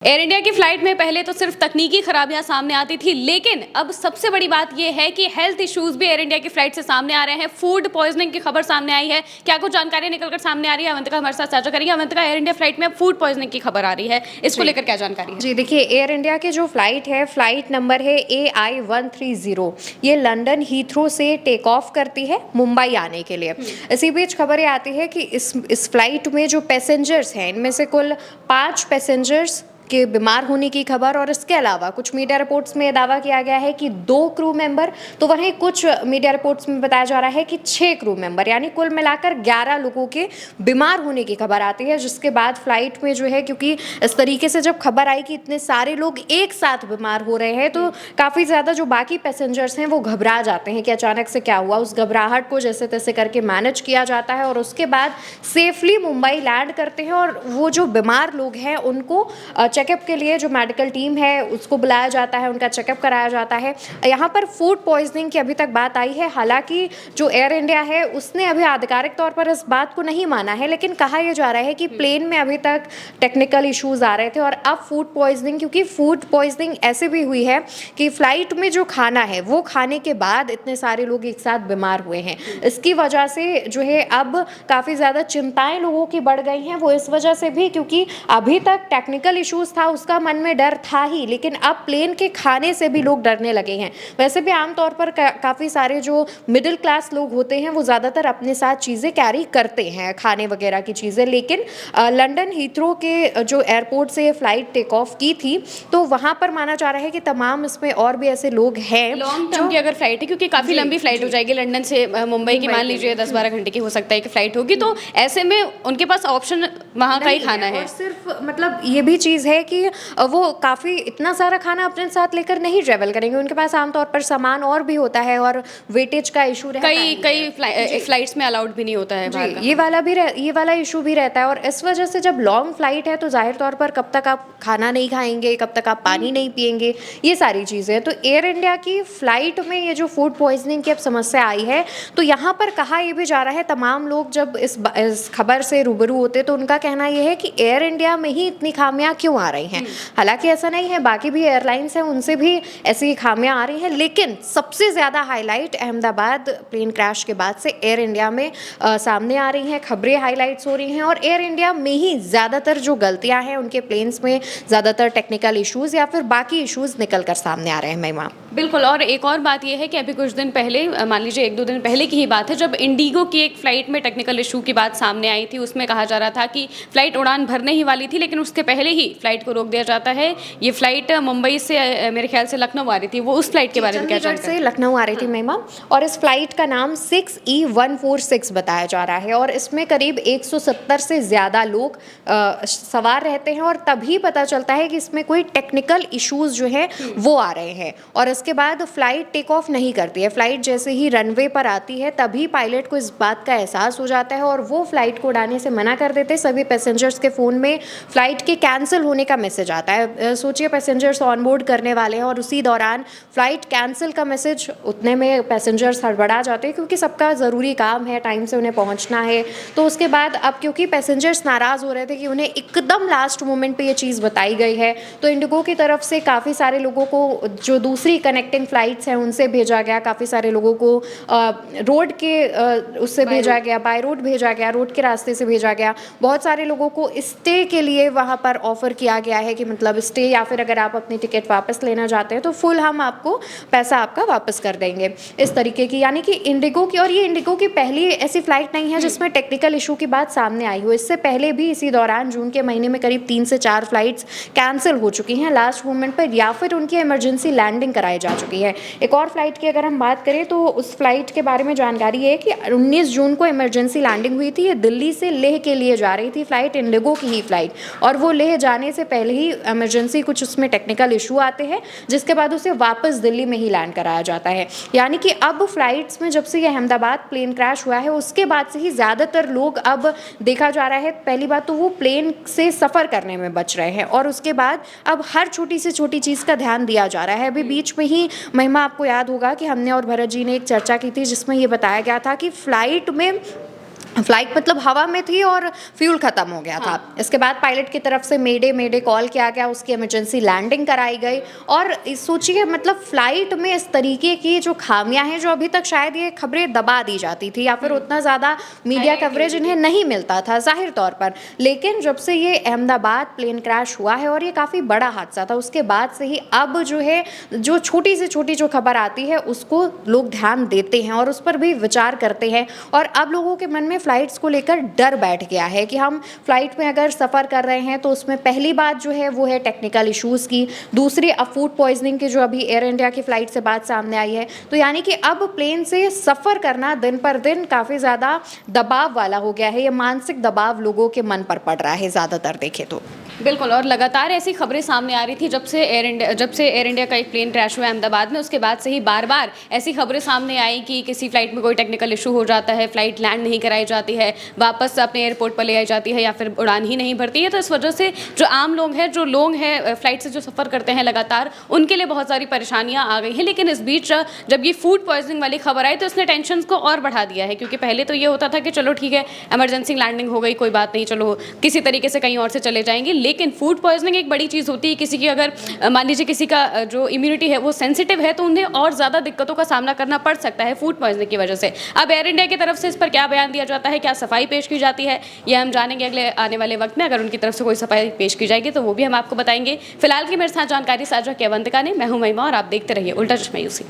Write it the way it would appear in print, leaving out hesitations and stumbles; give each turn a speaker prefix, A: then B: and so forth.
A: Air India की flight में पहले तो सिर्फ तकनीकी खराबियां सामने आती थी, लेकिन अब सबसे बड़ी बात यह है कि हेल्थ इश्यूज भी एयर इंडिया की फ्लाइट से सामने आ रहे हैं। फूड पॉइजनिंग की खबर सामने आई है। क्या कुछ जानकारी निकलकर सामने आ रही है, अवंतिका हमारे साथ साझा करेंगे। अवंतिका, एयर इंडिया फ्लाइट में अब फूड पॉइजनिंग की खबर आ रही है, इसको लेकर क्या जानकारी है?
B: जी देखिए, एयर इंडिया की जो फ्लाइट है, फ्लाइट नंबर है AI130। ये लंदन हीथ्रो से टेक ऑफ करती है मुंबई आने के लिए। इसी बीच खबरें आती है कि इस फ्लाइट में जो पैसेंजर्स हैं, इनमें से कुल 5 पैसेंजर्स के बीमार होने की खबर, और इसके अलावा कुछ मीडिया रिपोर्ट्स में दावा किया गया है कि 2 क्रू मेंबर, तो वहीं कुछ मीडिया रिपोर्ट्स में बताया जा रहा है कि 6 क्रू मेंबर, यानी कुल मिलाकर 11 लोगों के बीमार होने की खबर आती है। जिसके बाद फ्लाइट में जो है, क्योंकि इस तरीके से जब खबर आई कि इतने सारे लोग एक साथ बीमार हो रहे हैं, तो काफ़ी ज़्यादा जो बाकी पैसेंजर्स हैं वो घबरा जाते हैं कि अचानक से क्या हुआ। उस घबराहट को जैसे तैसे करके मैनेज किया जाता है और उसके बाद सेफली मुंबई लैंड करते हैं। और वो जो बीमार लोग हैं उनको चेकअप के लिए जो मेडिकल टीम है उसको बुलाया जाता है, उनका चेकअप कराया जाता है। यहाँ पर फूड पॉइजनिंग की अभी तक बात आई है। हालांकि जो एयर इंडिया है उसने अभी आधिकारिक तौर पर इस बात को नहीं माना है, लेकिन कहा यह जा रहा है कि प्लेन में अभी तक टेक्निकल इश्यूज आ रहे थे और अब फूड पॉइजनिंग, क्योंकि फूड पॉइजनिंग ऐसे भी हुई है कि फ्लाइट में जो खाना है वो खाने के बाद इतने सारे लोग एक साथ बीमार हुए हैं। इसकी वजह से जो है अब काफ़ी ज़्यादा चिंताएं लोगों की बढ़ गई हैं। वो इस वजह से भी क्योंकि अभी तक टेक्निकल इश्यूज था, उसका मन में डर था ही, लेकिन अब प्लेन के खाने से भी लोग डरने लगे हैं। वैसे भी आमतौर पर काफ़ी सारे जो मिडिल क्लास लोग होते हैं वो ज़्यादातर अपने साथ चीज़ें कैरी करते हैं, खाने वगैरह की चीज़ें, लेकिन लंदन हीथ्रो के जो एयरपोर्ट से ये फ्लाइट टेक ऑफ की थी, तो वहाँ पर माना जा रहा है कि तमाम इसमें और भी ऐसे लोग हैं
A: लॉन्ग टर्म की अगर फ्लाइट है, क्योंकि काफ़ी लंबी फ्लाइट हो जाएगी लंदन से मुंबई की, मान लीजिए 10-12 घंटे की हो सकता है कि फ्लाइट होगी, तो ऐसे में उनके पास ऑप्शन वहाँ का ही खाना है।
B: और सिर्फ मतलब ये भी चीज़ है कि वो काफ़ी इतना सारा खाना अपने साथ लेकर नहीं ट्रैवल करेंगे। उनके पास आमतौर पर सामान और भी होता है और वेटेज का इशू रहता है।
A: कई फ्लाइट्स में अलाउड भी नहीं होता है बाहर का।
B: ये वाला इशू भी रहता है। और इस वजह से जब लॉन्ग फ्लाइट है तो जाहिर तौर पर कब तक आप खाना नहीं खाएंगे, कब तक आप पानी नहीं पिएंगे, ये सारी चीज़ें हैं। तो एयर इंडिया की फ्लाइट में ये जो फूड पॉइजनिंग की अब समस्या आई है, तो यहाँ पर कहा यह भी जा रहा है, तमाम लोग जब इस खबर से रूबरू होते तो उनका कहना यह है कि एयर इंडिया में ही इतनी खामियां क्यों आ रही हैं। हालांकि ऐसा नहीं है, बाकी भी एयरलाइंस हैं उनसे भी ऐसी खामियां आ रही हैं, लेकिन सबसे ज़्यादा हाईलाइट अहमदाबाद प्लेन क्रैश के बाद से एयर इंडिया में सामने आ रही हैं। खबरें हाईलाइट्स हो रही हैं और एयर इंडिया में ही ज़्यादातर जो गलतियां हैं, उनके प्लेन्स में ज़्यादातर टेक्निकल इश्यूज़ या फिर बाकी इश्यूज़ निकल कर सामने आ रहे हैं। महिमा,
A: बिल्कुल। और एक और बात यह है कि अभी कुछ दिन पहले, मान लीजिए 1-2 दिन पहले की ही बात है, जब इंडिगो की एक फ़्लाइट में टेक्निकल इशू की बात सामने आई थी। उसमें कहा जा रहा था कि फ़्लाइट उड़ान भरने ही वाली थी, लेकिन उसके पहले ही फ़्लाइट को रोक दिया जाता है। ये फ़्लाइट मुंबई से मेरे ख्याल से लखनऊ आ रही थी। वो उस फ़्लाइट के बारे में क्या जानकारी?
B: से लखनऊ आ रही थी महिमा, और इस फ्लाइट का नाम 6E146 बताया जा रहा है और इसमें करीब 170 से ज़्यादा लोग सवार रहते हैं। और तभी पता चलता है कि इसमें कोई टेक्निकल इश्यूज़ जो है वो आ रहे हैं, और इसके बाद फ्लाइट टेक ऑफ नहीं करती है। फ्लाइट जैसे ही रनवे पर आती है तभी पायलट को इस बात का एहसास हो जाता है और वो फ्लाइट को उड़ाने से मना कर देते हैं। सभी पैसेंजर्स के फ़ोन में फ़्लाइट के कैंसिल होने का मैसेज आता है। सोचिए, पैसेंजर्स ऑन बोर्ड करने वाले हैं और उसी दौरान फ़्लाइट कैंसिल का मैसेज, उतने में पैसेंजर्स हड़बड़ा जाते हैं क्योंकि सबका ज़रूरी काम है, टाइम से उन्हें पहुंचना है। तो उसके बाद अब क्योंकि पैसेंजर्स नाराज़ हो रहे थे कि उन्हें एकदम लास्ट मोमेंट पे ये चीज़ बताई गई है, तो इंडिगो की तरफ से काफ़ी सारे लोगों को जो दूसरी कनेक्टिंग फ़्लाइट्स हैं उनसे भेजा गया। काफ़ी सारे लोगों को रोड के उससे भेजा गया, बाय रोड भेजा गया, रोड के रास्ते से भेजा गया। बहुत सारे लोगों को स्टे के लिए वहाँ पर ऑफ़र किया गया है कि मतलब स्टे, या फिर अगर आप अपनी टिकट वापस लेना चाहते हैं तो फुल हम आपको पैसा आपका वापस कर देंगे, इस तरीके की। यानी कि इंडिगो की, और ये इंडिगो की पहली ऐसी फ़्लाइट नहीं है जिसमें टेक्निकल इशू की बात सामने आई हो। इससे पहले भी इसी दौरान जून के महीने में करीब 3 से 4 फ्लाइट्स कैंसिल हो चुकी हैं लास्ट मोमेंट पर, या फिर उनकी इमरजेंसी लैंडिंग कराई जा चुकी है। एक और फ्लाइट की अगर हम बात करें तो उस फ्लाइट के बारे में जानकारी है कि 19 जून को इमरजेंसी लैंडिंग हुई थी। ये दिल्ली से लेह के लिए जा रही थी फ्लाइट, इंडिगो की ही फ्लाइट, और वो लेह जाने से पहले ही इमरजेंसी कुछ उसमें टेक्निकल इशू आते हैं, जिसके बाद उसे वापस दिल्ली में ही लैंड कराया जाता है। यानी कि अब फ्लाइट्स में जब से ये अहमदाबाद प्लेन क्रैश हुआ है उसके बाद से ही ज़्यादातर लोग, अब देखा जा रहा है, पहली बात तो वो प्लेन से सफ़र करने में बच रहे हैं, और उसके बाद अब हर छोटी से छोटी चीज़ का ध्यान दिया जा रहा है। अभी बीच में ही महिमा, आपको याद होगा कि हमने और भरत जी ने एक चर्चा की थी जिसमें ये बताया गया था कि फ़्लाइट में फ्लाइट मतलब हवा में थी और फ्यूल ख़त्म हो गया था। इसके बाद पायलट की तरफ से मेडे मेडे कॉल किया गया, उसकी इमरजेंसी लैंडिंग कराई गई। और सोचिए मतलब फ़्लाइट में इस तरीके की जो खामियां हैं, जो अभी तक शायद ये खबरें दबा दी जाती थी या फिर उतना ज़्यादा मीडिया कवरेज इन्हें नहीं मिलता था ज़ाहिर तौर पर। लेकिन जब से ये अहमदाबाद प्लेन क्रैश हुआ है और ये काफ़ी बड़ा हादसा था, उसके बाद से ही अब जो है जो छोटी से छोटी जो खबर आती है उसको लोग ध्यान देते हैं और उस पर भी विचार करते हैं। और अब लोगों के मन में फ़्लाइट्स को लेकर डर बैठ गया है कि हम फ़्लाइट में अगर सफ़र कर रहे हैं तो उसमें पहली बात जो है वो है टेक्निकल इश्यूज़ की, दूसरी अब फूड पॉइजनिंग की जो अभी एयर इंडिया की फ़्लाइट से बात सामने आई है। तो यानी कि अब प्लेन से सफ़र करना दिन पर दिन काफ़ी ज़्यादा दबाव वाला हो गया है। ये मानसिक दबाव लोगों के मन पर पड़ रहा है ज़्यादातर देखें तो।
A: बिल्कुल, और लगातार ऐसी खबरें सामने आ रही थी जब से एयर इंडिया का एक प्लेन क्रैश हुआ अहमदाबाद में, उसके बाद से ही बार बार ऐसी खबरें सामने आई कि किसी फ्लाइट में कोई टेक्निकल इशू हो जाता है, फ्लाइट लैंड नहीं कराई जाती है, वापस अपने एयरपोर्ट पर ले आई जाती है या फिर उड़ान ही नहीं भरती है। तो इस वजह से जो आम लोग हैं, जो लोग हैं फ्लाइट से जो सफ़र करते हैं लगातार, उनके लिए बहुत सारी परेशानियाँ आ गई हैं। लेकिन इस बीच जब ये फूड पॉइजनिंग वाली खबर आई तो इसने टेंशन को और बढ़ा दिया है, क्योंकि पहले तो ये होता था कि चलो ठीक है, इमरजेंसी लैंडिंग हो गई, कोई बात नहीं, चलो किसी तरीके से कहीं और से चले जाएंगे। लेकिन फूड पॉइजनिंग एक बड़ी चीज़ होती है। किसी की अगर मान लीजिए किसी का जो इम्यूनिटी है वो सेंसिटिव है तो उन्हें और ज़्यादा दिक्कतों का सामना करना पड़ सकता है फूड पॉइजनिंग की वजह से। अब एयर इंडिया की तरफ से इस पर क्या बयान दिया जाता है, क्या सफाई पेश की जाती है, यह हम जानेंगे अगले आने वाले वक्त में। अगर उनकी तरफ से कोई सफाई पेश की जाएगी तो वो भी हम आपको बताएंगे। फिलहाल की मेरे साथ जानकारी साझा की अवंतिका ने। मैं हूं महिमा और आप देखते रहिए उल्टा चश्मा यूसी।